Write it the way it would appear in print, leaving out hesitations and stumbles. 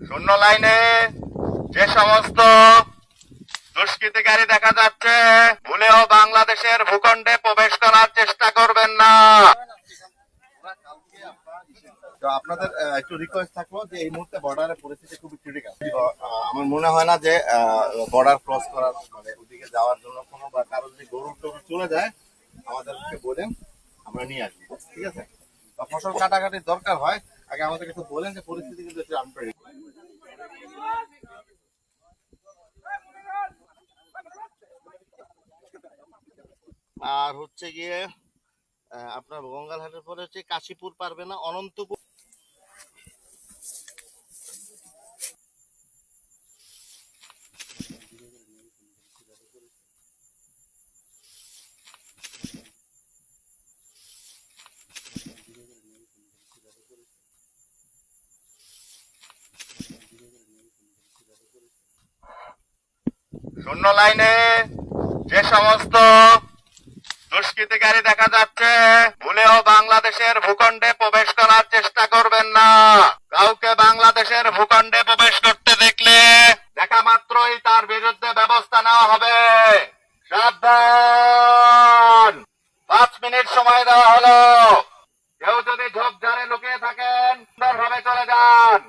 শূন্য লাইনে যে সমস্ত দুষ্কৃতিকারী দেখা যাচ্ছে, ভুলেও বাংলাদেশের ভূখণ্ডে প্রবেশ করার চেষ্টা করবেন না। তো আপনাদের একটু রিকোয়েস্ট থাকলো যে এই মুহূর্তে বর্ডারের পরিস্থিতি খুবই ক্রিটিক্যাল। আমার মনে হয় না যে বর্ডার ক্রস করার মানে ওদিকে যাওয়ার জন্য কোনো বা কারো যদি গরু টরু চলে যায় আমাদেরকে বলেন, আমরা নিয়ে আসবো, ঠিক আছে? বা ফসল কাটাকাটির দরকার হয় আগে আমাদেরকে একটু বলেন যে পরিস্থিতি কিন্তু একটু আনপ্রেডিক্টেবল। আর হচ্ছে গিয়ে আপনার গঙ্গালহাটের পরে হচ্ছে কাশীপুর পারবে না, অনন্তপুর। শূন্য লাইনে যে সমস্ত দুষ্কৃতিকারী দেখা যাচ্ছে, ভুলেও বাংলাদেশের ভূখণ্ডে প্রবেশ করার চেষ্টা করবেন না। কাউকে বাংলাদেশের ভূখণ্ডে প্রবেশ করতে দেখলে দেখা মাত্রই তার বিরুদ্ধে ব্যবস্থা নেওয়া হবে। সাবধান, 5 মিনিট সময় দেওয়া হলো। কেউ যদি ঝোপঝাড়ে লুকিয়ে থাকেন সুন্দরভাবে চলে যান।